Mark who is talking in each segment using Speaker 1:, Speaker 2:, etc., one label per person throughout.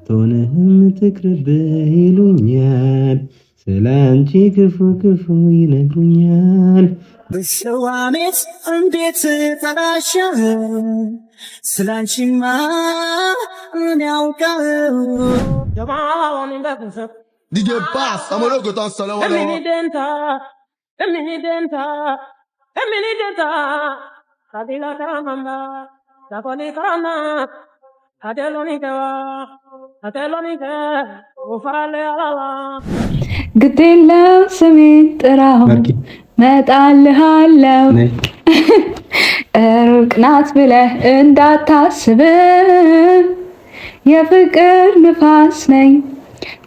Speaker 1: ቶነህም ትቅርብህ ይሉኛል ስላንቺ ክፉ ክፉ ይነግሩኛል
Speaker 2: በሰዋሜት እንዴት ተራሻህ ስላንቺማ እኔ አውቃለሁ ጀማውን በፍቅር
Speaker 3: DJ Bass, I'm gonna go to Salawa.
Speaker 2: Eminidenta, Kadila Kamamba, Taponi Kama, Atelonica, Ufale Ala.
Speaker 4: Gdilla Samit Rao, Metalhallo, Erknat Bile, and Datasbe, Yafakir Nefasnay.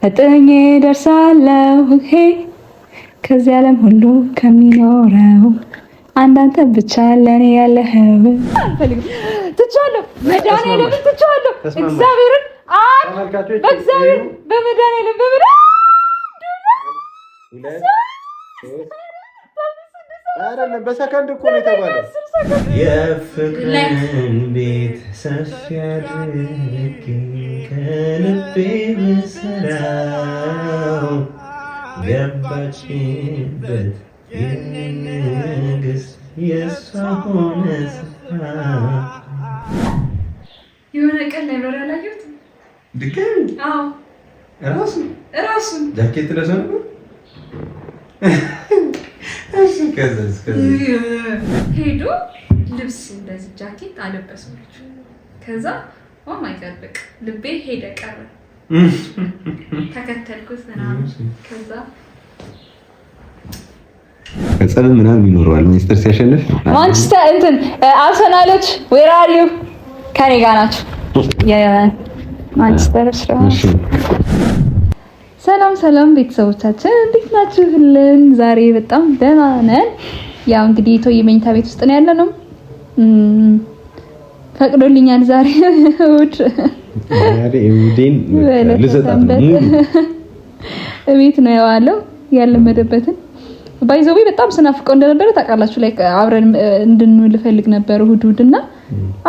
Speaker 4: ፈጥኜ ደርሳለሁ ከዚህ ዓለም ሁሉ ከሚኖረው አንዳንተ ብቻ ለኔ ያለኸው ትቻለሁ መድኃኒዓለም ትቻለሁ እግዚአብሔርን በእግዚአብሔር በመድኃኒዓለም
Speaker 1: አይደለም በሰከንድ እኮ ነው የተባለው የፍቅርን ቤት ሰፊ አድርጌ ከልቤ ብሰራው ገባችበት የንግሥት የእሷ ሆነ ስፍራ
Speaker 4: የሆነ ቀን ነበር ያላየሁት
Speaker 1: ድጋሚ እራሱ ጃኬት ለብሶ ነበር
Speaker 4: ሄዶ ልብስ እንደዚህ ጃኬት አለበሰች ከዛ ኦ ማይ ጋድ በቃ ልቤ ሄደ ቀረ ተከተልኩት ምናምን ከዛ
Speaker 1: ከጸብ ምናምን ይኖረዋል ሚኒስተር ሲያሸንፍ
Speaker 4: ማንቸስተር እንትን አርሰናሎች ዌር አር ዩ ከኔ ጋር ናቸው የማንቸስተር ሰላም ቤተሰቦቻችን እንዴት ናችሁልን? ዛሬ በጣም ደህና ነን። ያው እንግዲህ ቶዬ መኝታ ቤት ውስጥ ነው ያለነው። ፈቅዶልኛል ዛሬ እሑድ
Speaker 1: እሑድን ልዘጣት ነው
Speaker 4: ቤት ነው ያዋለው ያለመደበትን ባይዘው በጣም ስናፍቀው እንደነበረ ታውቃላችሁ። ላይ አብረን እንድንውል ፈልግ ነበር እሑድና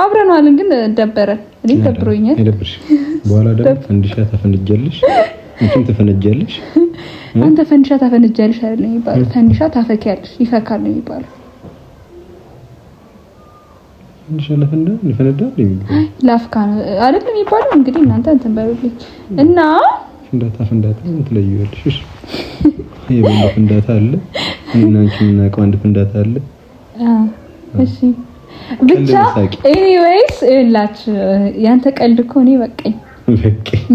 Speaker 4: አብረን ዋልን፣ ግን ደበረን። እኔ ደብሮኛል።
Speaker 1: አይደብርሽ? በኋላ ደግሞ ፈንዲሻ ተፈንጀልሽ እንትን ተፈነጃለሽ
Speaker 4: አንተ ፈንዲሻ ታፈነጃለሽ አይደል የሚባለው? ፈንዲሻ ታፈኪያለሽ ይፈካል ነው የሚባለው።
Speaker 1: ፈንዲሻ ለፈነዳ
Speaker 4: ላፍካ ነው አይደል የሚባለው? እንግዲህ እናንተ እንትን በሉልኝ እና
Speaker 1: ፍንዳታ እንትለዩልሽ። እሺ ይሄ ፍንዳታ አለ እና አንቺ እናቀው አንድ ፍንዳታ አለ።
Speaker 4: እሺ ብቻ ኤኒዌይስ እላችሁ ያንተ ቀልድ እኮ እኔ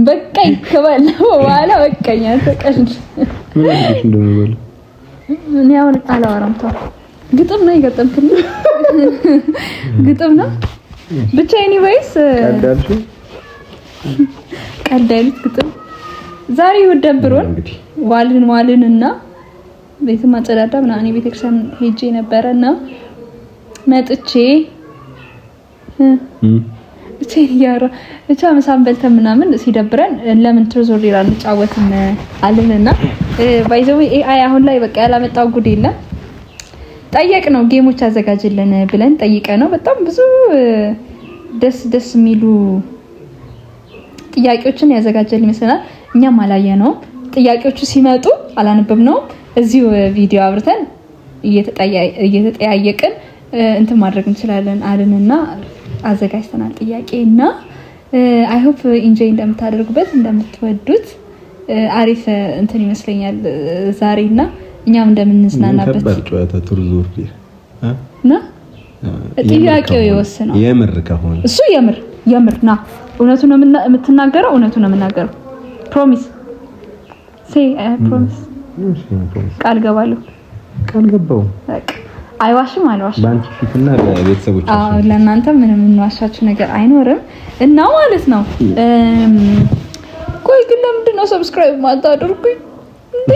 Speaker 4: በቃኝ ከባለው በኋላ በቃኝ። አንተ ቀልድ
Speaker 1: ምን ልጅ እንደምበል
Speaker 4: እኔ አሁን አላወራም። ተው ግጥም ነው የገጠምክልኝ ግጥም ነው ብቻ ኤኒዌይስ ቀልዳልሽ ግጥም ዛሬ ወደብሮን ዋልንና ቤት ማጸዳዳ ምናምን ቤተክርስቲያን ሄጄ ነበርና መጥቼ ብቻ ምሳን በልተን ምናምን ሲደብረን ለምን ትርዞር ይላል ጫወትን አለንና ባይዘው ኤአይ አሁን ላይ በቃ ያላመጣው ጉድ የለም። ጠየቅ ነው ጌሞች አዘጋጅልን ብለን ጠይቀ ነው በጣም ብዙ ደስ የሚሉ ጥያቄዎችን ያዘጋጀል ይመስላል። እኛም አላየነው። ጥያቄዎቹ ሲመጡ አላነበብነው። እዚሁ ቪዲዮ አብርተን እየተጠያየቅን እንትን ማድረግ እንችላለን አለንና አዘጋጅተናል ጥያቄና አይ ሆፕ ኢንጆይ እንደምታደርጉበት እንደምትወዱት አሪፍ እንትን ይመስለኛል ዛሬና እኛም እንደምንዝናናበት
Speaker 1: በጨዋታ ቱርዙር
Speaker 4: እና ጥያቄው ይወስነው
Speaker 1: የምር ከሆነ
Speaker 4: እሱ የምርና እውነቱን ነው የምትናገረው እውነቱን ነው የምናገረው ፕሮሚስ ሴይ ፕሮሚስ ቃል ገባለሁ በቃ አይዋሽም
Speaker 1: ባንቺ ፊትና ለቤተሰቦች
Speaker 4: ለእናንተ ምንም እንዋሻችሁ ነገር አይኖርም እና ማለት ነው። ቆይ ግን ለምንድን ነው ሰብስክራይብ ማታደርጉኝ እንዴ?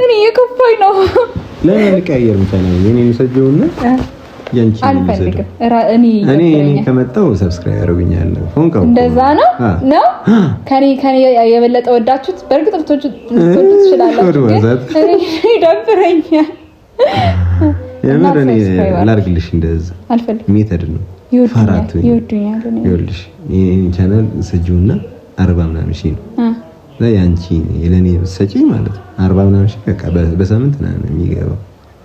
Speaker 4: እኔ የከፋኝ ነው።
Speaker 1: ለምን ቀየር ምታነው? የኔ መሰጀውና ያንቺ
Speaker 4: አልፈልግም።
Speaker 1: እኔ ከመጣው ሰብስክራይብ ያደርጉኛል። ፎንካው
Speaker 4: እንደዛ ነው ከኔ የበለጠ ወዳችሁት በእርግጥ ልትወዱት ትችላላችሁ። እኔ ይደብረኛል።
Speaker 1: የምር እኔ ላርግልሽ እንደዛ
Speaker 4: አልፈልግም።
Speaker 1: ሜተድ ነው
Speaker 4: ይወዱኛል
Speaker 1: ይኸውልሽ ይሄን ቻናል ሰጂውና 40 ምናምን ሺህ ነው ያንቺ ለኔ ሰጪ ማለት 40 ምናምን ሺህ በቃ በሳምንት ነው የሚገባው።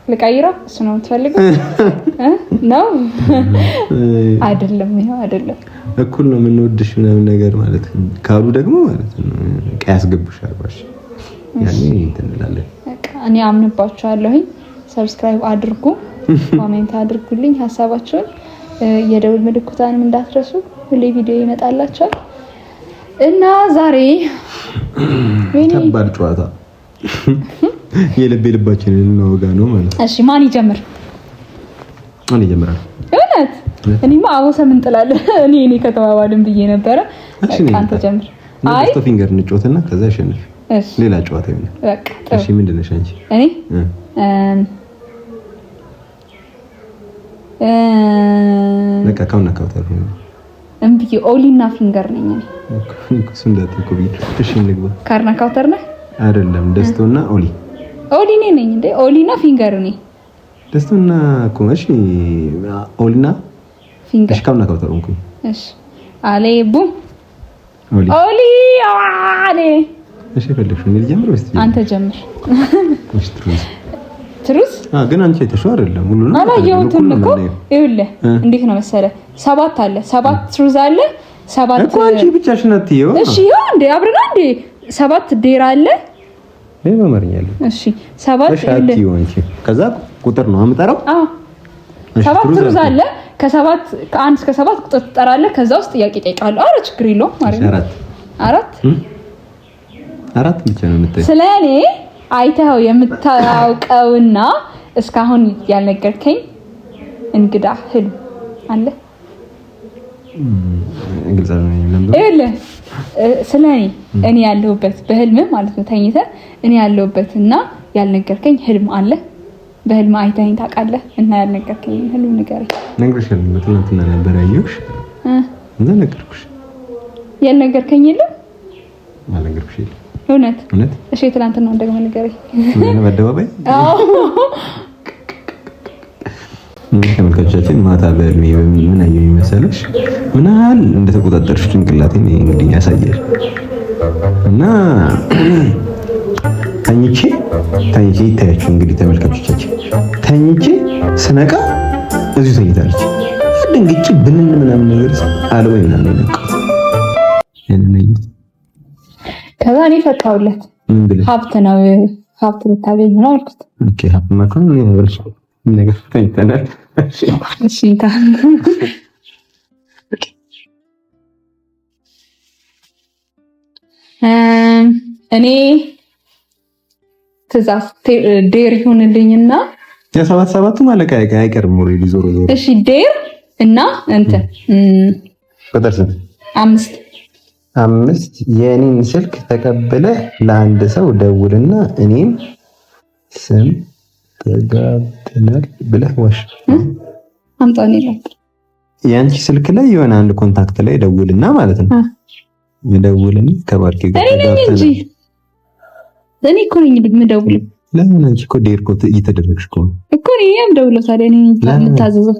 Speaker 4: ልቀይረው እሱ ነው የምትፈልገው ነው አይደለም? ይሄው አይደለም
Speaker 1: እኩል ነው የምንወድሽ ምናምን ነገር ማለት ካሉ ደግሞ ማለት ነው ቀያስ ገቡሻል ባሽ ያኔ እንትንላለን።
Speaker 4: በቃ እኔ አምንባችኋለሁ። ሰብስክራይብ አድርጉ፣ ኮሜንት አድርጉልኝ ሐሳባችሁን፣ የደውል ምልክቱንም እንዳትረሱ። ሁሌ ቪዲዮ ይመጣላችኋል እና ዛሬ
Speaker 1: ከባድ ጨዋታ የልብ ልባችንን እናወጋ ነው ማለት።
Speaker 4: እሺ ማን ይጀምር?
Speaker 1: እኔ እጀምራለሁ።
Speaker 4: እውነት እኔማ አቦሰ ምን ጥላለህ? እኔ ከተባባልን ብዬ ነበረ። አንተ ጀምር።
Speaker 1: አይ ፊንገር እንጫወትና ከዛ አሸንፍ። ሌላ ጨዋታ ይሆናል።
Speaker 4: በቃ
Speaker 1: እሺ ምንድን ነሽ አንቺ?
Speaker 4: እኔ
Speaker 1: በቃ ካውና ካውታር ነው
Speaker 4: እምብዬ ኦሊና ፊንገር ነኝ እኔ
Speaker 1: እኮ ስንዳት እኮ ቢል። እሺ እንግባ።
Speaker 4: ካርና ካውተር ነህ
Speaker 1: አይደለም? ደስቶና ኦሊ
Speaker 4: ነኝ እንዴ? ኦሊና ፊንገር ነኝ።
Speaker 1: ደስቶና እኮ እሺ ኦሊና
Speaker 4: ፊንገር።
Speaker 1: እሺ ካውና ካውተር እንኩ
Speaker 4: እሺ አሌ ቡም ኦሊ አሌ። እሺ
Speaker 1: ፈለግሽ እኔ ልጀምር ወይስ
Speaker 4: አንተ ጀምር?
Speaker 1: እሺ
Speaker 4: ትሩስ
Speaker 1: ግን አንቺ አይተሽው አይደለም? ሁሉንም
Speaker 4: አላየሁትም እኮ። ይኸውልህ እንዴት ነው መሰለህ 7 አለ 7 ትሩዝ አለ 7
Speaker 1: እኮ አንቺ ብቻሽን አትይው።
Speaker 4: እሺ ይኸው እንዴ አብረን አንዴ 7 ዴር አለ
Speaker 1: ለይ በመርኛለ።
Speaker 4: እሺ 7
Speaker 1: አትይው አንቺ። ከዛ ቁጥር ነው አምጠራው።
Speaker 4: 7 ትሩዝ አለ ከ7 ከ1 እስከ 7 ቁጥር ትጠራለህ። ከዛ ውስጥ ጥያቄ ጠይቃለሁ። አረ ችግር የለውም ማለት ነው። አራት
Speaker 1: ብቻ ነው የምትጠይቀው።
Speaker 4: ስለኔ አይተኸው የምታውቀውና እስካሁን ያልነገርከኝ እንግዳ ህልም አለ?
Speaker 1: እንግዲህ ነው
Speaker 4: አይደለም ስለኔ እኔ ያለሁበት በህልም ማለት ነው ተኝተህ እኔ ያለሁበትና ያልነገርከኝ ህልም አለ? በህልም አይተኸኝ ታውቃለህ? እና ያልነገርከኝ ህልም ንገረኝ።
Speaker 1: ነግሬሻለሁ። ትናንትና ነበር ያየሁሽ እና ነገርኩሽ።
Speaker 4: ያልነገርከኝ የለም?
Speaker 1: አልነገርኩሽ የለም።
Speaker 4: እውነት? እሺ ትናንትና እንደገና ንገረኝ።
Speaker 1: ምን በደባባይ? ተመልካቾቻችን ማታ በህልሜ ምን አየሁ መሰለሽ? ምን ያህል እንደተቆጣጠርሽ ጭንቅላቴን እንግዲህ ያሳያል። እና ተኝቼ ይታያችሁ እንግዲህ ተመልካቾቻችን፣ ተኝቼ ስነቃ እዚሁ ተኝታለች። ደንግጬ ብንን ምናምን ነገር አልወይ ምናምን ነቃ።
Speaker 4: ከዛ እኔ ፈታውለት ሀብት ነው ሀብት ልታገኝ ነው አልኩት።
Speaker 1: ኦኬ ሀብት ማከም ነው ያልኩት ነገር ፈታይተናል።
Speaker 4: እሺ ታ እኔ ትእዛዝ ዴር ይሁንልኝና
Speaker 1: የ7 ማለቃ አይቀርም ኦሬዲ ዞሮ ዞሮ።
Speaker 4: እሺ ዴር እና እንትን
Speaker 1: ቁጥር ስንት? 5 የኔን ስልክ ተቀብለ ለአንድ ሰው ደውልና እኔም ስም ተጋብተናል ብለህ ዋሽ።
Speaker 4: አምጣኔ ላት
Speaker 1: ያንቺ ስልክ ላይ የሆነ አንድ ኮንታክት ላይ ደውልና ማለት ነው። ደውልና ከባርኬ ጋር ተጋብተናል። እኔ እኮ ነኝ የምደውለው። ለምን አንቺ እኮ ዴር እኮ እየተደረግሽ እኮ ነው የምደውለው። ታዲያ እኔ የምታዘዘው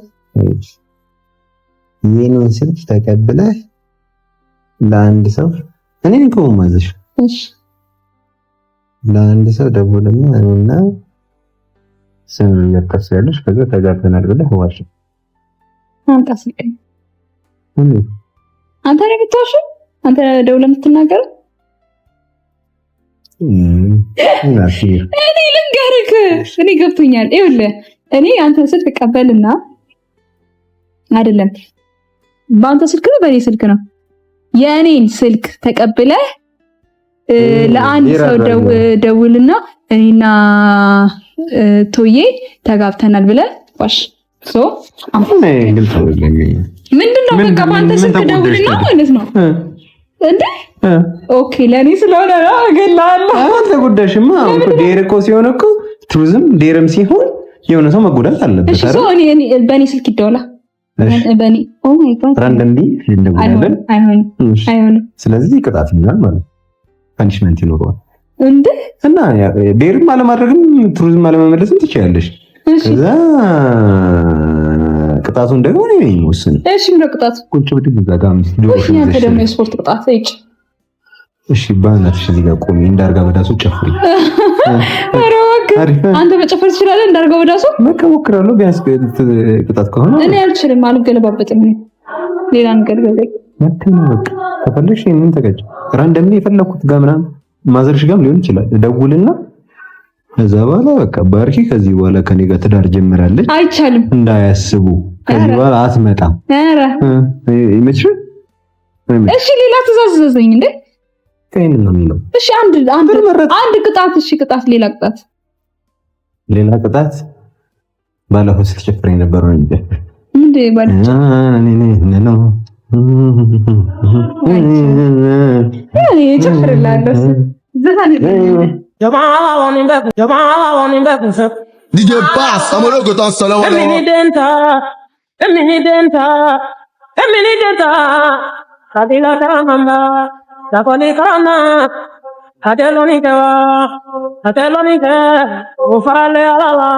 Speaker 1: የኔን ስልክ ተቀብለህ ለአንድ ሰው እኔ እንኳን ማዘሽ። እሺ ለአንድ ሰው ደውልና እኔና ስም ያከሰልሽ ከዛ ተጋብተናል ብለህ ዋሽ። አንተ ስልከኝ አንተ ነህ ብትዋሽ? አንተ ደውለህ የምትናገረው? እኔ ልንገርህ፣ እኔ ገብቶኛል። ይኸውልህ እኔ አንተን ስልክ ቀበልና አይደለም በአንተ ስልክ ነው በእኔ ስልክ ነው የእኔን ስልክ ተቀብለህ ለአንድ ሰው ደውልና እኔና ቶዬ ተጋብተናል ብለህ ዋሽ። ምንድነው? በቃ በአንተ ስልክ ደውልና ማለት ነው እንዴ? ኦኬ ለኔ ስለሆነ ነው እገላለሁ። አንተ ጉዳይሽማ እኮ ዴር እኮ ሲሆን እኮ ትሩዝም ዴርም ሲሆን የሆነ ሰው መጎዳት አለበት። እሺ ሰው እኔ በእኔ ስልክ ይደውላል በእኔ ኦ ማይ ጋድ ራንደምሊ እንደውላለን። አይሆንም። ስለዚህ ቅጣትኛል ማለት ፐኒሽመንት ይኖረዋል እንዴ? እና ዴርም አለማድረግም ትሩዝም አለመመለስም ትችያለሽ። ከዛ ቅጣቱን ደግሞ እኔ ነኝ የምወስነው። እሺ ምን ቅጣቱ? ቁጭ ብድግ ጋር አምስት ዶሮ። እሺ አንተ ደግሞ የስፖርት ቅጣት እጭ
Speaker 5: እሺ ባናትሽ እዚህ ጋር ቆሚ። እንዳርጋ በዳሱ ጨፍሪ።
Speaker 1: ኧረ እባክህ አንተ መጨፈር ትችላለህ? እንዳርጋ በዳሱ
Speaker 5: ሞክራለሁ። ቢያንስ ቅጣት ከሆነ
Speaker 1: እኔ አልችልም፣ አልገለባበጥም። ሌላ ነገር ገለኝ
Speaker 5: መተና በቃ ከፈለግሽ ምን ተቀጭ ራንደምሊ የፈለኩት ጋር ምናምን ማዘርሽ ጋርም ሊሆን ይችላል። ደውልና ከዛ በኋላ በቃ ባርኪ ከዚህ በኋላ ከኔ ጋር ትዳር ጀምራለች
Speaker 1: አይቻልም
Speaker 5: እንዳያስቡ። ከዚህ በኋላ አትመጣም።
Speaker 1: ኧረ
Speaker 5: ይመችሽ።
Speaker 1: እሺ ሌላ ትእዛዝ ዘዘኝ እንዴ?
Speaker 5: ከእኔ ነው የሚለው።
Speaker 1: እሺ አንድ ቅጣት። እሺ ቅጣት፣ ሌላ ቅጣት
Speaker 5: ባለፈው ስትጨፍር የነበረው እንዴ?
Speaker 1: እንዴ ባለፈው
Speaker 5: ነው
Speaker 1: ጨፍርላለሁ። ዘፈን
Speaker 3: DJ Bass, amorogo tan salawa lawa.
Speaker 2: Emini denta, kadila karamamba, dakoni karama, kateloni ke, ufarale alala.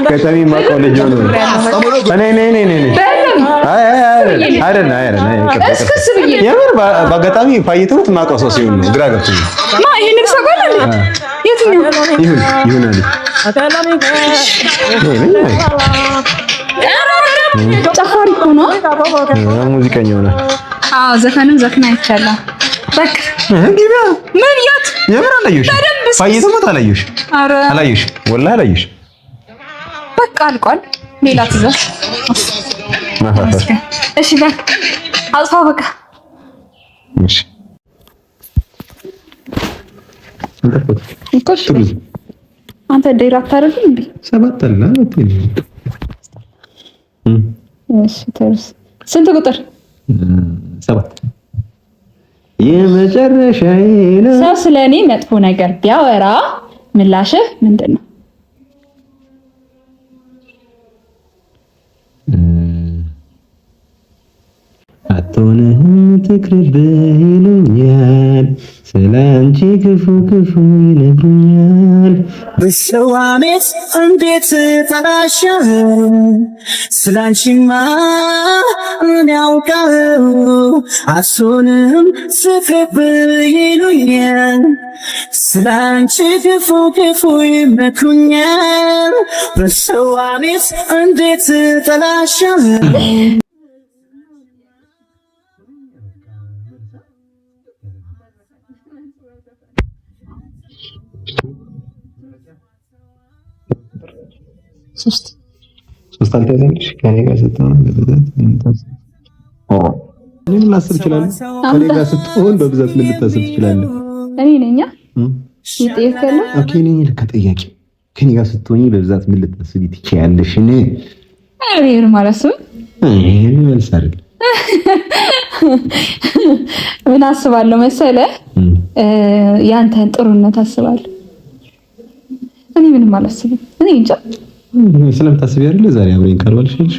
Speaker 5: ከተሚ ማቆ ልጅ ነው። የምር በአጋጣሚ ፋይተውት ማውቀው ሰው ሲሆን ነው ግራ ገብቶኝ
Speaker 1: ማ ይሄን ሰቀለ
Speaker 5: ይሁን አለ
Speaker 1: ጨፋሪ እኮ ነው።
Speaker 5: ሙዚቀኛ ሆነ።
Speaker 1: አዎ ዘፈንም ዘፈና ይቻላል። በቃ ምን ያት
Speaker 5: የምር አላየሁሽ። ፋይተውት አላየሁሽ። አላየሁሽ ወላሂ አላየሁሽ።
Speaker 1: በቃ አልቋል። ሌላ ትእዛዝ እሺ በቃ አጥፋው በቃ
Speaker 5: እሺ
Speaker 1: አንተ ዴራ አታደርግም እንዴ?
Speaker 5: ሰባት አለ
Speaker 1: እሺ ተርስ ስንት ቁጥር?
Speaker 5: ሰባት የመጨረሻዬ ነው።
Speaker 1: ሰው ስለኔ መጥፎ ነገር ቢያወራ ምላሽህ ምንድነው?
Speaker 5: አትሆንህም ትቅርብህ ይሉኛል፣ ስላንቺ ክፉ ይነግሩኛል።
Speaker 2: በሰው አሜት እንዴት ተራሻህ? ስላንቺማ ምን ያውቃል? አትሆንም ትቅርብህ ይሉኛል፣ ስላንቺ ክፉ ይመክሩኛል። በሰው አሜት እንዴት ተራሻህ?
Speaker 5: ሶስት አልተያዘልሽ ከኔ ጋር ስትሆን ምን ላስብ እችላለሁ? ከኔ ጋር ስትሆን በብዛት ምን ልታስብ ትችላለህ?
Speaker 1: እኔ ነኝ ይጤከለ
Speaker 5: ኦኬ ነኝ ለከጠያቂ ከኔ ጋር ስትሆኝ በብዛት ምን ልታስብ ትችያለሽ?
Speaker 1: እኔ ማለት ነው
Speaker 5: መልስ አይደል?
Speaker 1: ምን አስባለሁ መሰለህ? ያንተን ጥሩነት አስባለሁ። እኔ ምንም አላስብም። እኔ እንጃ
Speaker 5: ስለምታስቢ አይደል ዛሬ አብረን ካልዋልሽ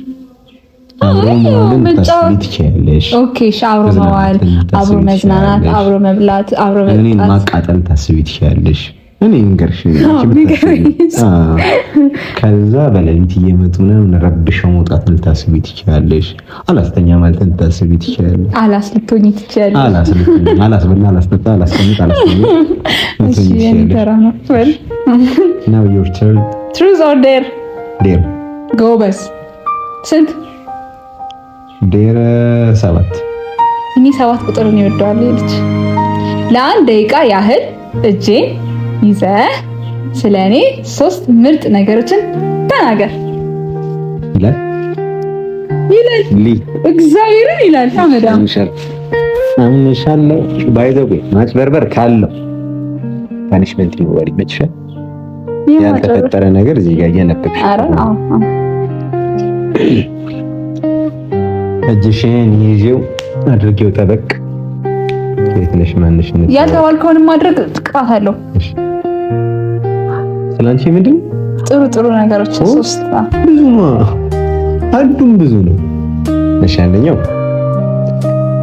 Speaker 5: አብሮ መዋልን ታስቢ ትችያለሽ።
Speaker 1: ኦኬ አብሮ መዋል፣ አብሮ መዝናናት፣ አብሮ መብላት፣ አብሮ መጠጣት፣
Speaker 5: እኔን ማቃጠል ታስቢ ትችያለሽ። እኔ እንገርሽ ከዛ በሌሊት እየመጡ ምናምን ረብሸው መውጣትን ታስቢ ትችያለሽ። አላስተኛ ማለትን ታስቢ ትችያለሽ።
Speaker 1: አላስልቶኝ ትችያለሽ።
Speaker 5: አላስበላ አላስጠጣ አላስቀምጥ
Speaker 1: እሺ የኔተራ ነው ወል
Speaker 5: now your turn.
Speaker 1: truth or dare?
Speaker 5: dare.
Speaker 1: ጎበዝ ስንት?
Speaker 5: dare 7
Speaker 1: እኔ 7 ቁጥርን ይወደዋል ልጅ። ለአንድ ደቂቃ ያህል እጄን ይዘህ ስለኔ 3 ምርጥ ነገሮችን ተናገር
Speaker 5: ይላል።
Speaker 1: እግዚአብሔርን ይላል። አመዳም
Speaker 5: አምንሻለሁ። ባይዘው ማጭበርበር ካለው ፓኒሽመንት ይወሪ መችሻል። ያልተፈጠረ ነገር እዚህ ጋር እየነበብሽ እጅሽን ይዤው አድርጌው ጠበቅ። ከየት ነሽ ማንሽ ነሽ?
Speaker 1: ያልተባልከውን ማድረግ ጥቃት አለው።
Speaker 5: ስላንቺ ምንድን
Speaker 1: ጥሩ ነገሮች 3
Speaker 5: ብዙ ነው። አንዱም ብዙ ነው። እሺ አንደኛው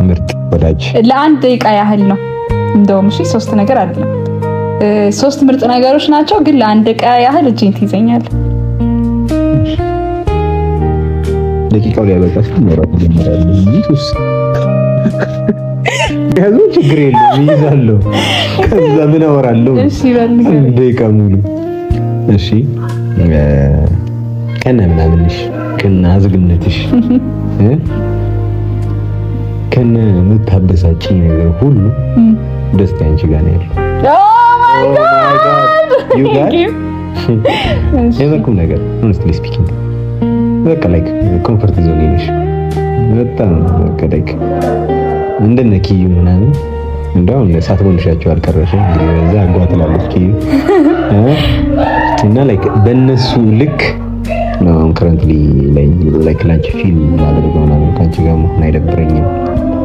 Speaker 5: ምርጥ ወዳጅ
Speaker 4: ለአንድ ደቂቃ ያህል ነው እንደውም። እሺ 3 ነገር አይደለም 3 ምርጥ ነገሮች ናቸው፣ ግን ለአንድ ደቂቃ ያህል እጄን ትይዘኛለህ።
Speaker 5: ደቂቃው ላይ ያበቃ ሲኖራት ጀምራለሁ። ኢየሱስ ያዙ ችግር የለም ይይዛለሁ። ከዛ ምን አወራለሁ?
Speaker 4: እሺ በልኝ
Speaker 5: ደቂቃ ሙሉ። እሺ ከነ ምናምንሽ ከነ አዝግነትሽ ከነ የምታበሳጭኝ ነገር ሁሉ ደስታ አንቺ ጋር ነው ያለው። ኦ ማይ ጋድ ዩ ጋድ የመልኩም ነገር honestly speaking በቃ ላይክ ኮምፎርት ዞን ነሽ። በጣም በቃ ላይክ እንደነ ኪዩ ምናምን እንደው ሳትቦልሻቸው አልቀረሽም። እዛ አጓትላለች ኪዩ እና ላይክ በእነሱ ልክ ነው ከረንትሊ ላይክ ላንቺ ፊልም ማድረግና ካንቺ ጋር መሆን አይደብረኝም።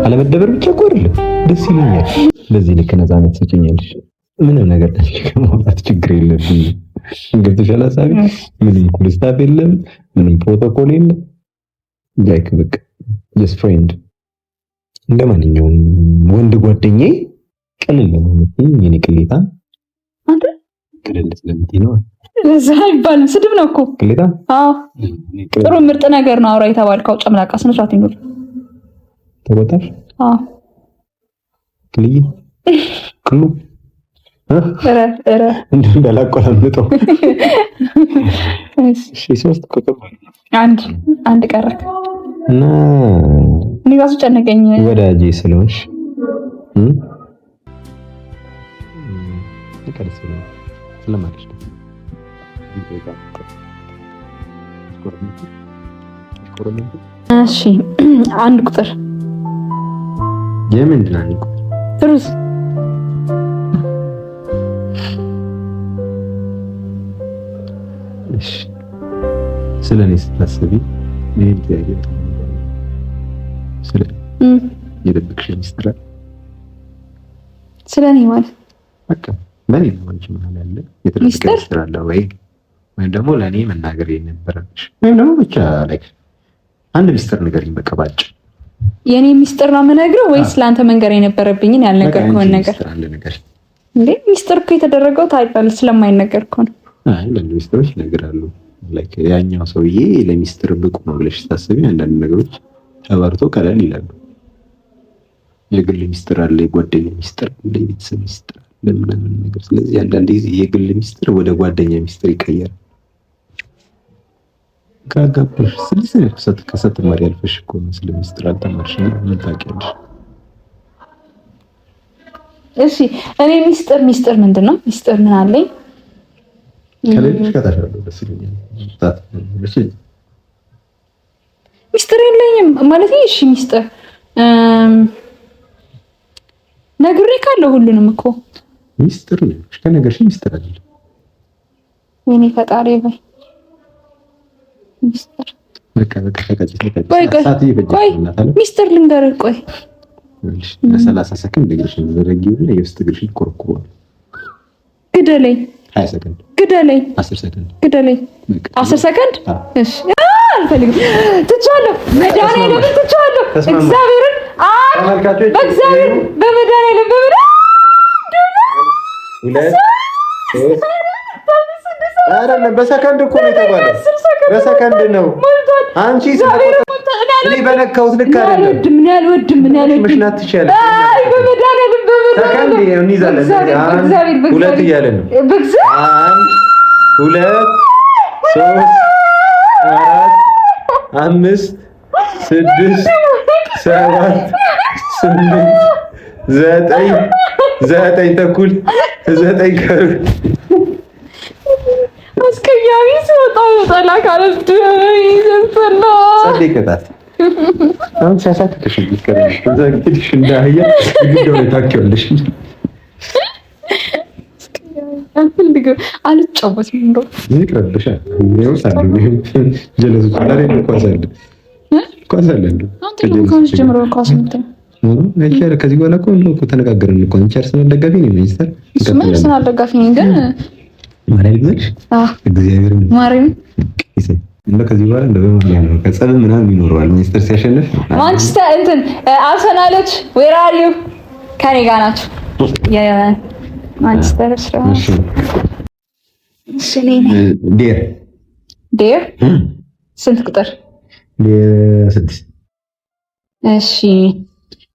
Speaker 5: አለመደበር ብቻ እኮ አይደለም ደስ ይለኛል። በዚህ ልክ ነፃነት ትሰጪኛለሽ። ምንም ነገር ታንቺ ከማውራት ችግር የለብኝ። ገብቶሻል ሀሳቤ? ምንም ኩልስታፍ የለም፣ ምንም ፕሮቶኮል የለም። ላይክ በቃ just friend እንደማንኛውም ወንድ ጓደኛዬ ቀለል ነው የምትይኝ የኔ ቅሌታ
Speaker 4: አንተ
Speaker 5: ቀለል ስለምትይ ነው።
Speaker 4: እዛ ይባል ስድብ ነው እኮ
Speaker 5: ቅሌታ።
Speaker 4: አዎ ጥሩ ምርጥ ነገር ነው አውራ የተባልከው ጨምላቃ ስነ ስርዓት ይኖር
Speaker 5: ተቆጣሽ።
Speaker 4: አዎ
Speaker 5: ቅልይ ቅሉ
Speaker 4: እረ
Speaker 5: እንዳላቆላምጠው። እሺ 3 ቁጥር
Speaker 4: አንድ ቀረክ
Speaker 5: እና
Speaker 4: እኔ ራሱ ጨነቀኝ
Speaker 5: ወዳጄ ስለሆንሽ ስለማለሽ
Speaker 4: እሺ አንድ ቁጥር
Speaker 5: የምንድን ነው አንድ ቁጥር?
Speaker 4: ሩዝ
Speaker 5: እሺ ስለኔ ስታስቢ ምን ትያለሽ? የደብቅሽ ሚስጥር
Speaker 4: ስለኔ ማለት
Speaker 5: በቃ ለኔ ነው እንጂ ማለት ያለ የደብቅሽ ሚስጥር አለ ወይ ደግሞ ለኔ መናገር የነበረብሽ ወይ ደግሞ ብቻ ላይክ አንድ ሚስጥር ንገሪኝ በቃ ባጭ።
Speaker 4: የኔ ሚስጥር ነው የምነግረው ወይስ ለአንተ መንገር የነበረብኝን ያልነገርኩህን ነገር? እንዴ ሚስጥር እኮ የተደረገው ታውቃለህ ስለማይነገር እኮ ነው።
Speaker 5: አይ ለሚስጥሮች ይነግራሉ። ላይክ ያኛው ሰውዬ ለሚስጥር ብቁ ነው ብለሽ ታስቢ አንዳንድ ነገሮች ተባርቶ ቀለል ይላሉ። የግል ሚስጥር አለ፣ የጓደኛ ሚስጥር አለ፣ የቤተሰብ ሚስጥር አለ ምናምን ነገር። ስለዚህ አንዳንድ ጊዜ የግል ሚስጥር ወደ ጓደኛ ሚስጥር ይቀየራል። ካጋባሽ ስለዚህ ከሰተማሪ አልፈሽ እኮ ነው ስለ ሚስጥር አልተማርሽም። ምን ታውቂያለሽ?
Speaker 4: እሺ እኔ ሚስጥር ምንድን ነው? ሚስጥር ምን አለኝ?
Speaker 5: ከሌለሽ ከታሻለሁ ደስ ይለኛል።
Speaker 4: ሚስጥር የለኝም ማለት ነው። እሺ ሚስጥር ነግሬ ካለው ሁሉንም እኮ
Speaker 5: ሚስጥር ነው። ከነገርሽ ሚስጥር አይደለም።
Speaker 4: የኔ ፈጣሪ ባይ ሚስጥር
Speaker 5: በቃ ተቀጭ
Speaker 4: ቆይ ሚስጥር ልንገርህ። ቆይ
Speaker 5: ለ30 ሰከንድ እግርሽን ዘረጊውና የውስጥ እግርሽን ኮርኩሯል።
Speaker 4: ግደለኝ
Speaker 5: 20 ሰከንድ
Speaker 4: ግደለኝ
Speaker 5: 10 ሰከንድ
Speaker 4: ግደለኝ 10 ሰከንድ። እሺ አልፈልግም። ትቻለሁ። መድኃኒዓለም ትቻለሁ። እግዚአብሔርን በእግዚአብሔር በመድኃኒዓለም
Speaker 5: አይደለም በሰከንድ እኮ ነው የተባለው። በሰከንድ ነው። አንቺ እኔ በነካሁት ልክ አይደለም።
Speaker 4: ምን ያልወድም
Speaker 5: ምሽናት ትችያለሽ።
Speaker 4: አይ በመድኃኒዓለም
Speaker 5: ሰከንድ እንይዛለን። 2 እያለን ነው። 1 2 3 4 5 6 7 8 9 ተኩል 9 ቀር
Speaker 4: አስቀያሚ ሲወጣው ጠላ ካለድ ይዘፈና
Speaker 5: ሰደቀታት አሁን ሲያሳትሽ ይከረም ዘግትሽ እንዳህያ ቪዲዮ ታውቂዋለሽ።
Speaker 4: አልጫወትም እንደው
Speaker 5: ይቅርብሻ ነው ሳሉ ጀለሱ ዛሬ ኳስ አለ
Speaker 4: አንተ ጀምሮ ኳስ ምታይ
Speaker 5: አይቻል። ከዚህ በኋላ እኮ ተነጋገርን እኮ አንቺ አርሰናል ደጋፊ ነኝ ሚስተር
Speaker 4: አርሰናል ደጋፊ ነኝ ግን
Speaker 5: ማርያም ይዘልሽ እግዚአብሔር
Speaker 4: ማርያም
Speaker 5: እንደ ከዚህ በኋላ እንደ በመሆን ነው ከጸብ ምናምን ይኖረዋል። ማንቸስተር ሲያሸንፍ
Speaker 4: ማንቸስተር እንትን አርሰናሎች ዌር አር ዩ ከኔ ጋር ናቸው። ማንቸስተር ዴር ስንት ቁጥር?
Speaker 5: ስድስት።
Speaker 4: እሺ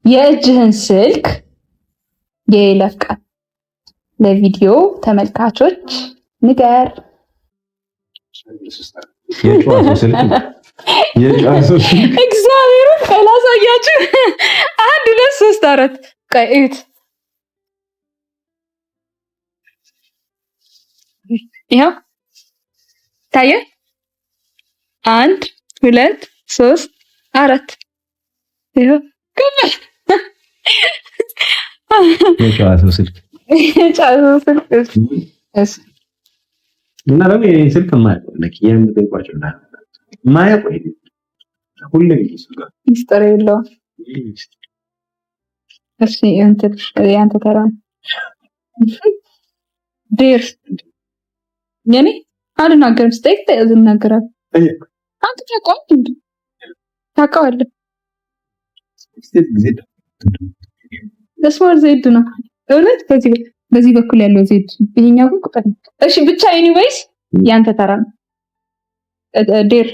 Speaker 4: የእጅህን ስልክ የይለፍ ቃል ለቪዲዮ ተመልካቾች ንገር። እግዚአብሔር ካላሳያችሁ 1 2 3 4 ቀይት ይሄው ታየ 1 2 3 4 ይሄው
Speaker 5: የጨዋታው ስልክ እና ደግሞ የኔ ስልክ ማለት የምትጠይቋቸው ማያውቁ ሁሌ ይስጋ
Speaker 4: ሚስጥር የለውም። እሺ እንትን ያንተ ተራ ዴር የኔ አልናገርም። ስጠይቅ ተዝናገራል። አንተ ታውቀዋለህ። ስሞል ዜድ ነው እውነት። በዚህ በኩል ያለው ዜድ ይሄኛው ግን ቁጥር ነው። እሺ ብቻ ኤኒዌይስ ያንተ ተራ ነው። ዴር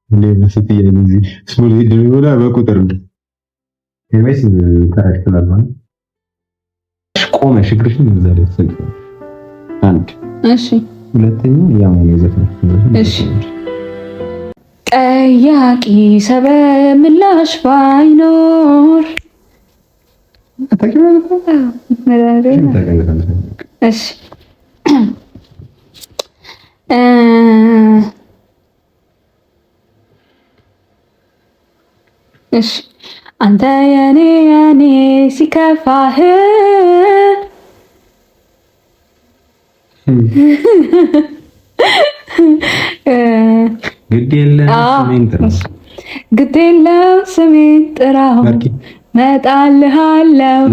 Speaker 5: ለነስቲ የዚህ ስሞል ዜድ ነው በቁጥር ነው። ኤኒዌይስ ታሪክላል ማለት ቆመ ሽግርሽን ዘለ ሰጥ አንድ
Speaker 4: እሺ
Speaker 5: ሁለተኛው ያው የዘፈን
Speaker 4: እሺ ጠያቂ ሰበብ ምላሽ ባይኖር እሺ እሺ አንተ የኔ ሲከፋህ ግድ የለም ስሜን ጥራው መጣልሃለው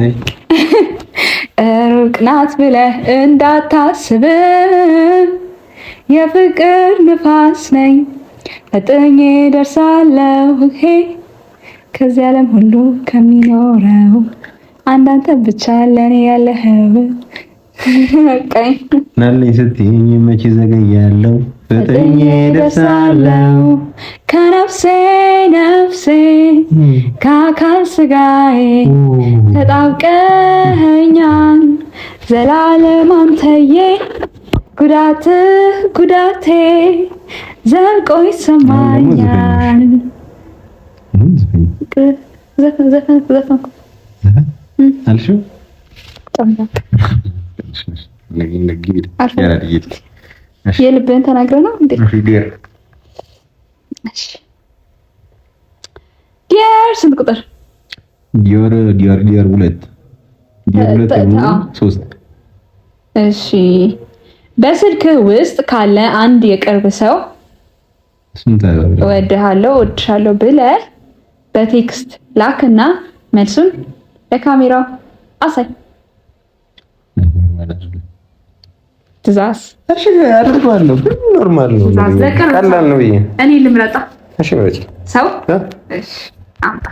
Speaker 4: ሩቅ ናት ብለህ እንዳታስብ የፍቅር ንፋስ ነኝ ፈጥኜ ደርሳለሁ ከዚህ ዓለም ሁሉ ከሚኖረው አንዳንተ ብቻ ለኔ ያለኸው ቀይ
Speaker 5: ናለኝ ስትይኝ መቼ ዘገያለሁ ፈጥኜ ደርሳለሁ
Speaker 4: ከነፍሴ ከአካል ስጋዬ ተጣብቀኸኛል ዘላለም አንተዬ ጉዳቴ ዘልቆ ይሰማኛል። ዘፈን
Speaker 5: አልሽው
Speaker 4: የልብህን ተናግረህ ነው እንዴ? ዲያር ስንት ቁጥር?
Speaker 5: ዲያር 3
Speaker 4: እሺ በስልክ ውስጥ ካለ አንድ የቅርብ ሰው እወድሃለሁ ብለህ በቴክስት ላክና መልሱን ለካሜራው አሳይ። ትእዛዝ
Speaker 5: እሺ አድርጓለሁ። ኖርማል ነው፣ ቀላል ነው።
Speaker 4: እኔ ልምረጣ።
Speaker 5: እሺ ምረጪ።
Speaker 4: ሰው እሺ አምጣ።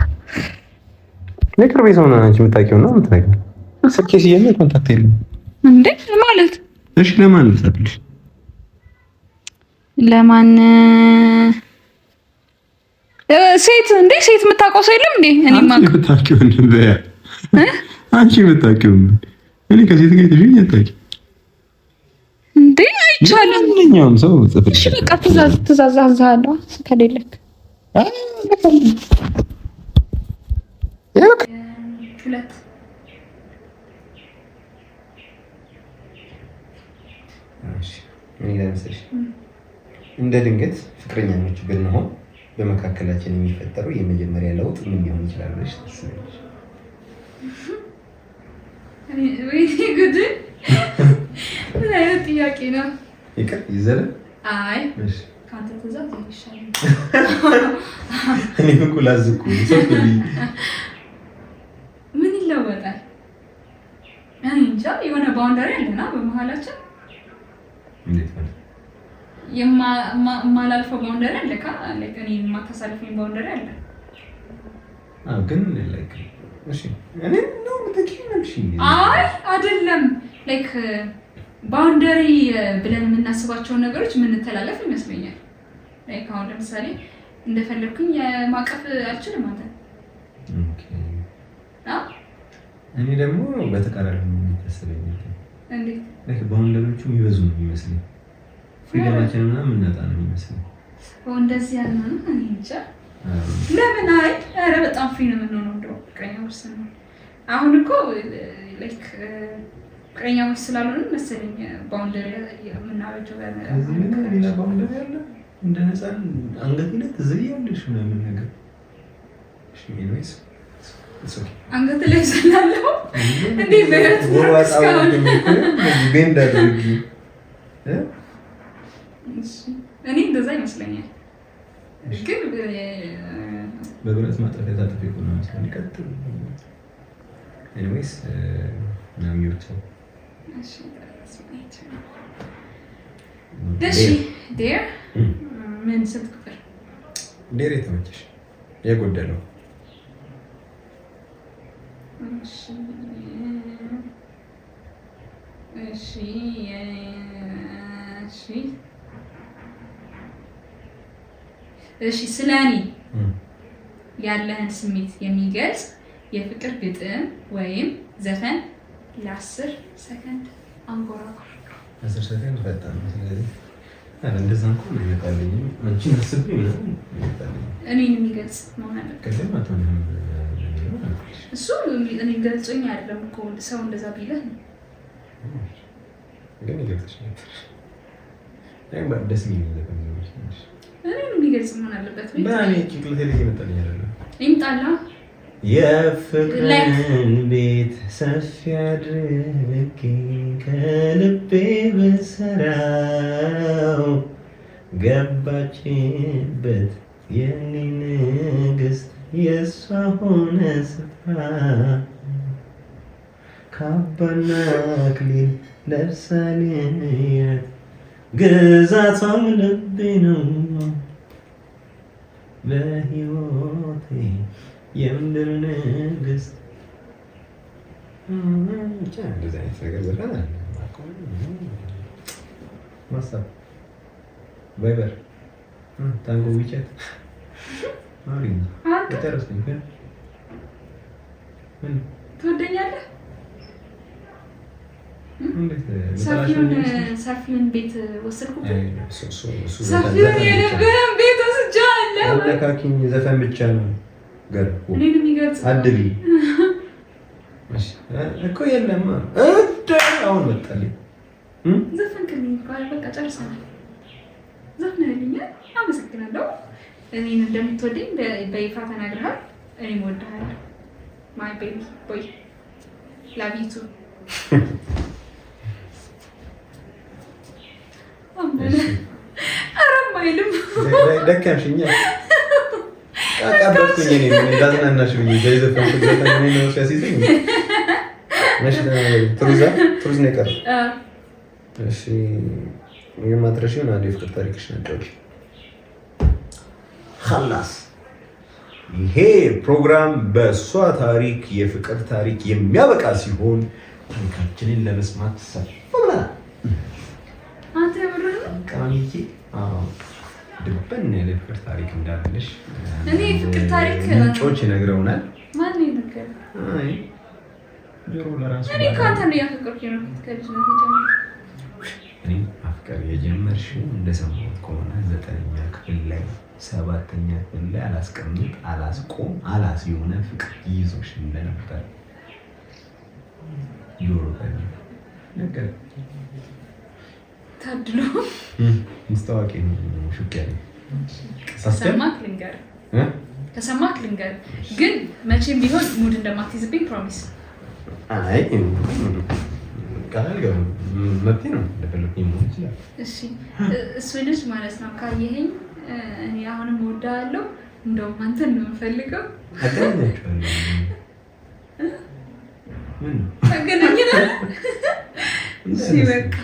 Speaker 5: ለቅርብ ሰው ነው አንቺ የምታውቂው ነው የምትነግሪው። ስልኬ ሲጀምር ኮንታክት የለም
Speaker 4: እንዴ ማለት?
Speaker 5: እሺ ለማን ልጻፍልሽ?
Speaker 4: ለማን ሴት እንዴ? ሴት የምታውቀው ሰው የለም እንዴ? እኔ ማን
Speaker 5: የምታውቂው ነው? አንቺ የምታውቂው ነው። እኔ ከሴት ጋር ትሽኝ አታውቂው እንዴ? አይቻልም። ማንኛውም ሰው ጽፍልሽ።
Speaker 4: እሺ በቃ ትእዛዝ አዛለሁ ከሌለክ ሁለት
Speaker 5: እንደ ድንገት ፍቅረኛሞች ብንሆን በመካከላችን የሚፈጠረው የመጀመሪያ ለውጥ ምን ሊሆን ይችላል ብለሽ ታስቢያለሽ?
Speaker 4: ጉድ ምን አይነት ጥያቄ ነው?
Speaker 5: ይቅር ይዘለ
Speaker 4: አይ ካንተ ትእዛዝ ይሻላል።
Speaker 5: እኔ እኮ ላዝኩ ምን
Speaker 4: ይለወጣል? እኔ እንጃ የሆነ ባውንደሪ አለና በመሀላችን
Speaker 5: እንዴት ማለት
Speaker 4: የማላልፈው ባውንደሪ አለ ላይክ እኔ የማታሳልፈኝ ባውንደሪ አለ።
Speaker 5: ግን ላይክ እሺ እኔ ነው ምትኪነሽ
Speaker 4: አይ አይደለም ላይክ ባውንደሪ ብለን የምናስባቸው ነገሮች የምንተላለፍ ይመስለኛል። ላይክ አሁን ለምሳሌ እንደፈለኩኝ የማቀፍ አልችልም አንተ
Speaker 5: ኦኬ እኔ ደግሞ በተቃራኒ የሚታሰበኝ
Speaker 4: እንዴ
Speaker 5: ላይክ ባውንደሪዎቹ ይበዙ ነው የሚመስለኝ ፍሪደማችንን ምናምን እናጣ ነው የሚመስለኝ
Speaker 4: እንደዚህ ያለ ነው እንጃ ለምን አይ ኧረ በጣም ፍሪ ነው የምንሆነው እንደው ፍቅረኛሞች ስንሆን አሁን እኮ ላይክ ፍቅረኛሞች ስላልሆንን መሰለኝ ባውንደሪ የምናበጀው
Speaker 5: ሌላ ባውንደሪ አለ እንደ ነፃን አንገት ላይ ትዘያለሽ ምናምን ነገር እሺ ኤኒዌይስ
Speaker 4: አንገት ላይ ስላለው እንዴ በረት ወራጣው
Speaker 5: ቤንድ አድርጊ
Speaker 4: እኔ እንደዛ ይመስለኛል። ግን
Speaker 5: በብረት ማጠፊያ ታጥፊ ነው መስሎኝ ቀጥል ኤኒዌይስ ናም ዩርቱ
Speaker 4: እሺ ዴር ምን ስትክፍል
Speaker 5: ዴር የተመቸሽ የጎደለው
Speaker 4: እሺ ስለኔ ያለህን ስሜት የሚገልጽ የፍቅር ግጥም ወይም ዘፈን ለ10 ሰከንድ አንጎራጉር።
Speaker 5: 10 ሰከንድ በጣም ስለዚህ እንደዛ እንኳን ይመጣልኝ አንቺ አስብኝ ነው ይመጣልኝ
Speaker 4: እኔን የሚገልጽ መሆን አለበት።
Speaker 5: ከደም አትሆንም
Speaker 4: እሱ እኔ ገልጾኝ አይደለም እኮ ሰው እንደዛ ቢልህ ነው
Speaker 5: ግን ይገልጽሽ ነበር አይባ ደስ የሚል ነገር ነው
Speaker 4: እኔን የሚገልጽ መሆን አለበት ወይ
Speaker 5: ባኔ ጭንቅላቴ ላይ ይመጣልኝ አይደለም
Speaker 4: ይምጣላ
Speaker 5: የፍቅርን ቤት ሰፊ አድርጌ ከልቤ በሰራው ገባችበት የኔ ንግስት የሷ ሆነ ስፍራ ካባና አክሊል ለብሳልያት ግዛቷም ልቤ ነው በሕይወቴ የምድር ንግስት ብቻ እንደዚህ አይነት ነገር ዘፈን አለ ማሳብ ቫይበር ታንጎ ዊቻት አሪኝ ተረስተኝ ምን
Speaker 4: ትወደኛለህ? ሰፊውን ቤት ወሰድኩበት። ሰፊውን የነበረን ቤት ወስጃለሁ።
Speaker 5: ለካኪኝ ዘፈን ብቻ ነው ገርኩ
Speaker 4: እኔን የሚገልጽ
Speaker 5: አድቢ እሺ እኮ የለም አሁን መጣልኝ
Speaker 4: ዘፈን ከሚል ጋር በቃ ጨርሰናል። ዘፍነህልኛል፣ አመሰግናለሁ። እኔን እንደምትወደኝ በይፋ ተናግረሃል። እኔም እወድሃለሁ። ማይ ቤቢ ቦይ ላቭ ዩ ቱ አረም አይልም
Speaker 5: ደካምሽኛ አቃበጥኩኝ እኔ እንዳዝናናሽ ብዬ ጀይዘፈን ተገጣጣኝ ነው ሲያሲዘኝ ማሽ ትሩዝ ነው የቀረው። እሺ የማትረሺውን አንዴ ፍቅር ታሪክሽ ነበር خلاص ይሄ ፕሮግራም በሷ ታሪክ የፍቅር ታሪክ የሚያበቃ ሲሆን ታሪካችንን ለመስማት ሰፈላ
Speaker 4: አንተ ብሩህ
Speaker 5: ቃሚቲ ድብን ያለ ፍቅር ታሪክ እንዳለሽ
Speaker 4: እኔ ፍቅር ታሪክ
Speaker 5: ምንጮች ይነግረውናል።
Speaker 4: ማን ይነገር?
Speaker 5: አይ ጆሮ ለራሱ
Speaker 4: እኔ ካንተ ነው ያፈቀርኩ ነው ከልጅነት ጀምሮ
Speaker 5: እኔ አፍቀር የጀመርሽው እንደሰማሁት ከሆነ 9ኛ ክፍል ላይ 7ኛ ክፍል ላይ አላስቀምጥ አላስቆም አላስ የሆነ ፍቅር ይዞሽ እንደነበር ጆሮ ነገር
Speaker 4: ታድሎ
Speaker 5: ምስተዋቂ ሹክ ያለ
Speaker 4: ከሰማክ ልንገር ግን መቼም ቢሆን ሙድ እንደማትይዝብኝ ፕሮሚስ።
Speaker 5: አይ ካላልገው መብቴ ነው ለፈለኩኝ ሞት ይችላል።
Speaker 4: እሺ እሱ ልጅ ማለት ነው ካየኸኝ እኔ አሁንም እወድሃለሁ። እንደውም አንተን ነው የምፈልገው።
Speaker 5: አገናኛችኋለሁ። ምን
Speaker 4: አገናኝና እሺ በቃ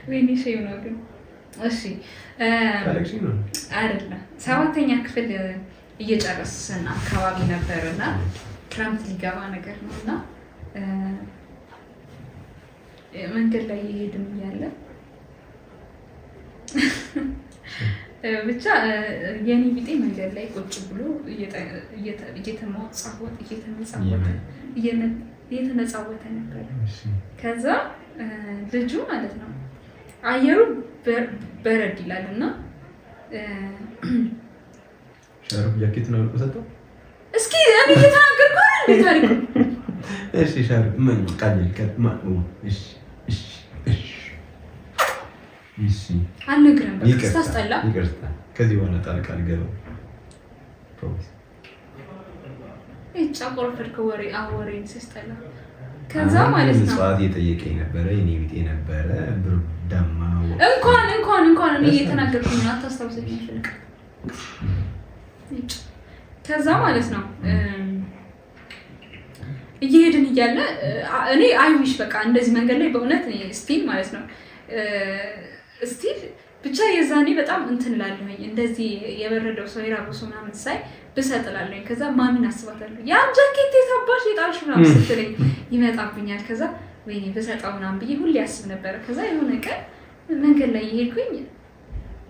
Speaker 4: ወይኔ ሼም ነው ግን እሺ አይደለም 7ኛ ክፍል እየጨረስን አካባቢ ነበርና ክረምት ሊገባ ነገር ነውና መንገድ ላይ እየሄድን እያለ ብቻ የኔ ቢጤ መንገድ ላይ ቁጭ ብሎ እየተመጻወተ ነበር። ከዛ ልጁ ማለት ነው አየሩ በረድ ይላል እና
Speaker 5: ሻርፕ ጃኬት ነው ልቆሰጠው።
Speaker 4: እስኪ እኔ እየተናገርኩ አይደል ታሪኩ።
Speaker 5: እሺ ሻርፕ ምን ቃል እሺ እሺ እሺ
Speaker 4: አልነግርህም በቃ ስታስጠላ።
Speaker 5: ይቅርታ ከዚህ በኋላ ጣልቃ አልገባም። ፕሮሚስ
Speaker 4: እጫ ቆርፈድከ ወሬ አወሬን ሲስጠላ። ከዛ ማለት ነው
Speaker 5: ሰዓት እየጠየቀኝ ነበረ የኔ ቢጤ ነበረ ብርዳማ
Speaker 4: እንኳን እኔ እየተናገርኩኝ ነው አታስታውሰኝ ይፈልቅ። ከዛ ማለት ነው እየሄድን እያለ እኔ አይዊሽ በቃ እንደዚህ መንገድ ላይ በእውነት ስቲል ማለት ነው ስቲል ብቻ የዛኔ በጣም እንትን እላለሁኝ እንደዚህ የበረደው ሰው የራበው ሰው ምናምን ሳይ ብሰጥላለሁኝ። ከዛ ማሚን አስባታለሁ ያን ጃኬት የታባሽ የጣልሽ ምናምን ስትለኝ ይመጣብኛል። ከዛ ወይኔ ብሰጠው ምናምን ብዬ ሁሌ ያስብ ነበረ። ከዛ የሆነ ቀን መንገድ ላይ የሄድኩኝ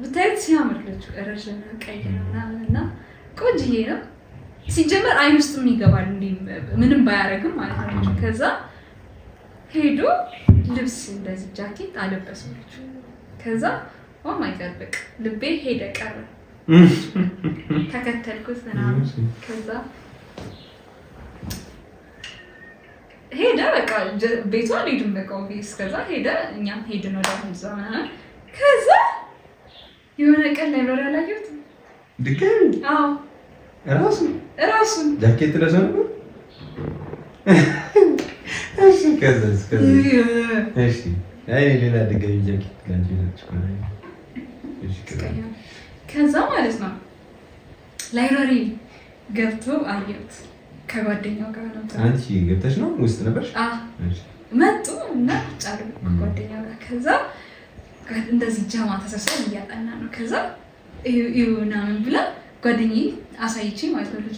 Speaker 4: ብታዩት ሲያምር ልጁ ረዥም ቀይ እና ቆንጅዬ ነው። ሲጀመር አይን ውስጥም ይገባል እንዲህ ምንም ባያረግም ማለት ነው። ከዛ ሄዶ ልብስ እንደዚህ ጃኬት አለበሰው ልጁ። ከዛ ኦ ማይ ጋድ በቃ ልቤ ሄደ ቀረ። ተከተልኩት ምናምን። ከዛ ሄደ በቃ ቤቷ ሄድን በቃ ኦፊስ። ከዛ ሄደ እኛም ሄድን ወደ ህንጻ ምናምን። ከዛ የሆነ ቀን ላይ ብራ ያላየሁት
Speaker 5: ድጋሚ
Speaker 4: አዎ ራሱን
Speaker 5: ጃኬት ለብሶ ነበር። እሺ ከዛስ እሺ አይ ሌላ ድጋሚ ጃኬት ላንቺ ነው። እሺ
Speaker 4: ከዛ ማለት ነው ላይብራሪ ገብቶ አየሁት ከጓደኛው ጋር ነው።
Speaker 5: አንቺ ገብተሽ ነው ውስጥ ነበርሽ?
Speaker 4: እሺ መጡ እና ጫሉ ጓደኛው ጋር። ከዛ እንደዚህ ጃማ ተሰብስበን እያጠና ነው። ከዛ ይሁና ምን ብላ ጓደኛዬ አሳይቼ ማለት ነው ልጅ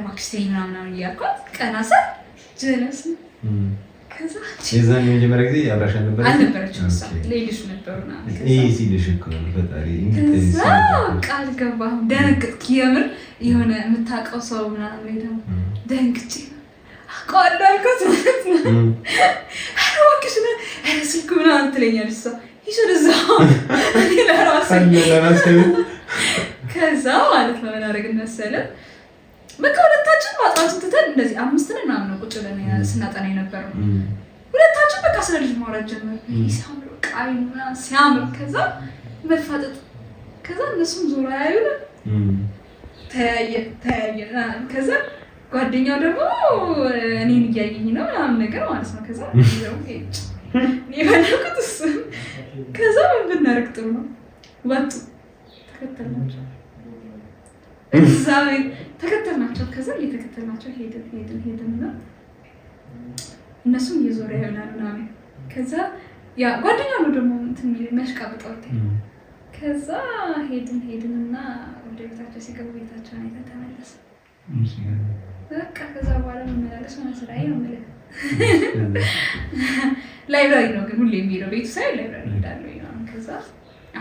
Speaker 4: ማክስቴን ምናምን እያልኳት ቀና ሰር ጀለስ ነው። ከዛ
Speaker 5: የዛን የመጀመሪያ ጊዜ አብራሽ
Speaker 4: አልነበረችም እሷ ሌሎች ነበሩና
Speaker 5: ሲልሽ እኮ ነው ፈጣሪ
Speaker 4: ከዛ ቃል ገባሁ። ደነገጥኩ የምር የሆነ የምታውቀው ሰው ምናምን ላይ ደግሞ ደንግጬ አውቀዋለሁ አልኳት ማለት ነው። እባክሽ ስልኩ ምናምን ትለኛለች እሷ ይሽር እዛው እኔ ለራሴ ከዛ ማለት ነው ምን አደረግን መሰለህ በቃ ሁለታችን ማጥናቱን ትተን እንደዚህ 5 ነን ምናምን ነው ቁጭ ብለን ስናጠና የነበረው። ሁለታችን በቃ ስለ ልጅ ማውራት ጀመርን። ሲያምር በቃ ሲያምር። ከዛ መፋጠጥ። ከዛ እነሱም ዞራ ያዩን ተያየ። ከዛ ጓደኛው ደግሞ እኔን እያየኝ ነው ምናምን ነገር ማለት ነው። ከዛ ይዘው ሄድ የፈለኩት እሱ። ከዛ ምን ብናደርግ ጥሩ ነው ወጡ። ተከተልናቸው እዛ ተከተልናቸው። ከዛ እየተከተልናቸው ሄድን እና እነሱም እየዞረ ይሆናል ምናምን። ከዛ ያ ጓደኛው ነው ደግሞ እንትን የሚያሽቃብጠው። ከዛ ሄድንና ወደ ቤታቸው ሲገቡ ቤታቸውን አይተን ተመለስን። በቃ ከዛ በኋላ መመላለስ ሆነ ስራዬ ነው የምልህ። ላይብራሪ ነው ግን ሁሌ የሚሄደው ቤቱ ሳይሆን ላይብራሪ እሄዳለሁ ምናምን። ከዛ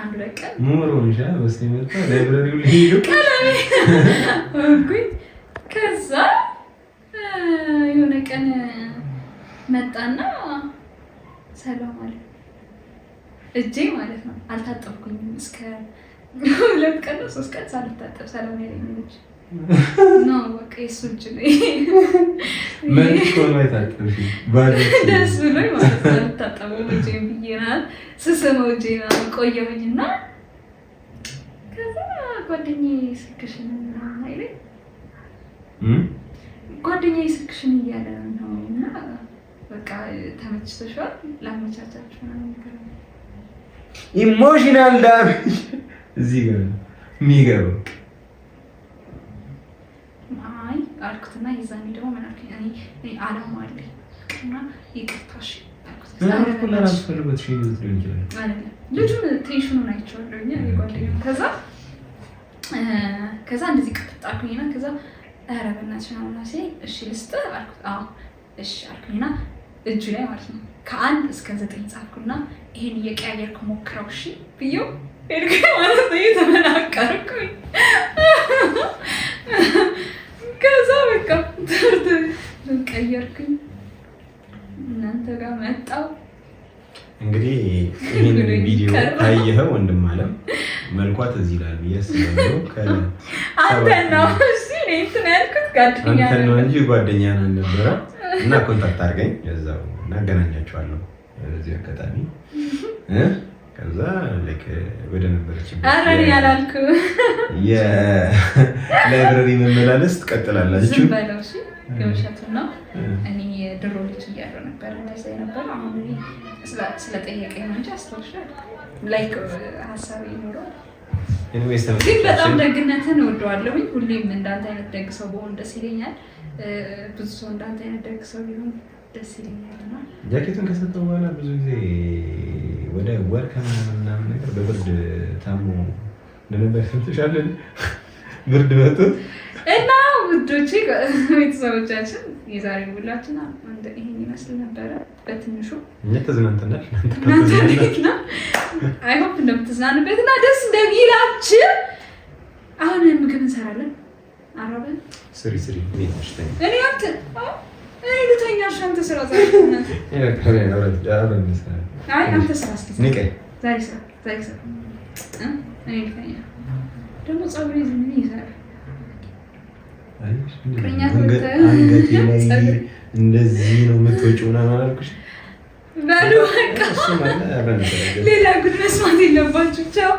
Speaker 4: አንድ ለቀን
Speaker 5: ሙሩንሻ በስቲመጣ ላይብራሪው ሊሄዱ
Speaker 4: ቀላሚ ኦኬ። ከዛ የሆነ ቀን መጣና ሰላም አለ። እጄ ማለት ነው አልታጠብኩኝም እስከ 2 ቀን 3 ቀን ሳልታጠብ ሰላም ያለኝ ልጅ ነው። በቃ የሱ እጅ ነው
Speaker 5: ምን ኮን አይታጠብሽ ባለ
Speaker 4: ደስ ብሎኝ ማለት ነው አልታጠበው ልጅ ብዬና ስሰማው ጄና ቆየሁኝና ከዛ ጓደኛዬ ስልክሽን አይለኝ ጓደኛዬ ስልክሽን እያለ ነውና በቃ ተመችቶሻል ላመቻቻችሁ ነው ነገር
Speaker 5: ኢሞሽናል ዳሜጅ እዚህ ጋር የሚገርም
Speaker 4: አይ አልኩትና የዛኔ ደግሞ ምን አልኩኝ እኔ አላማ አለኝ አልኩና ይቅርታሽ ልጁን ቴንሽኑን አይቼዋለሁኝ ጓደኛው። ከዛ እንደዚህ ቅጥጥ አልኩኝና ከዛ ኧረ በእናትሽ ምናምን ሲለኝ እሺ ልስጥህ አልኩት። አዎ እሺ አልኩኝና እጁ ላይ ማለት ነው ከ1 እስከ 9 ጻፍኩና ይሄን እየቀያየርኩ ሞክረው እሺ ብዬው ሄድኩኝ ማለት ነው። እየተመናቀርኩኝ ከዛ በቃ ትምህርት ቀየርኩኝ እናንተ ጋር መጣሁ።
Speaker 5: እንግዲህ ይሄን ቪዲዮ ታየኸው ወንድም አለም መልኳት እዚህ ይላል ብዬስለው
Speaker 4: አንተ ነው እሺ እኔ ያልኩት ጓደኛ
Speaker 5: ነው እንጂ ጓደኛ ነበረ እና ኮንታክት አድርገኝ እዛው እናገናኛቸዋለሁ እዚህ አጋጣሚ ከዛ ለከ ወደ ነበረች
Speaker 4: አረን ያላልኩ
Speaker 5: የላይብረሪ መመላለስ ትቀጥላላችሁ
Speaker 4: ዝምባለሽ ገምሻቱና እኔ ድሮ ልጅ እያለሁ ነበር እንደዛ ነበር። አሁን ስለጠየቀኝ ነው እንጂ አስተውልሻል ላይክ ሀሳብ ይኖረው ግን በጣም ደግነትን እወደዋለሁኝ። ሁሌም እንዳንተ አይነት ደግ ሰው በሆን ደስ ይለኛል። ብዙ ሰው እንዳንተ አይነት ደግ ሰው ቢሆን ደስ ይለኛል። እና
Speaker 5: ጃኬቱን ከሰጠው በኋላ ብዙ ጊዜ ወደ ወር ከምናምን ነገር በብርድ ታሞ እንደነበር ሰምተሻል። ብርድ መጥቶ እና
Speaker 4: ውዶቼ ቤተሰቦቻችን የዛሬ ውላችን አንድ ይሄን ይመስል ነበረ በትንሹ።
Speaker 5: እኛ ተዝናንተናል።
Speaker 4: አይ ሆፕ እንደምትዝናኑበት እና ደስ እንደሚላችሁ። አሁን ምግብ እንሰራለን። አረበን
Speaker 5: ስሪ
Speaker 4: እኔ ልተኛሽ አንተ ስራ ዛሬ አንተ ስራ ዛሬ ስራ እኔ ልተኛ ደግሞ ፀጉሬ ዝም ይሰራል
Speaker 5: አንገቴ ላይ እንደዚህ ነው የምትወጪው ምናምን አላልኩሽ?
Speaker 4: በሉ በቃ ሌላ ጉድ መስማት የለባችሁ። ቻው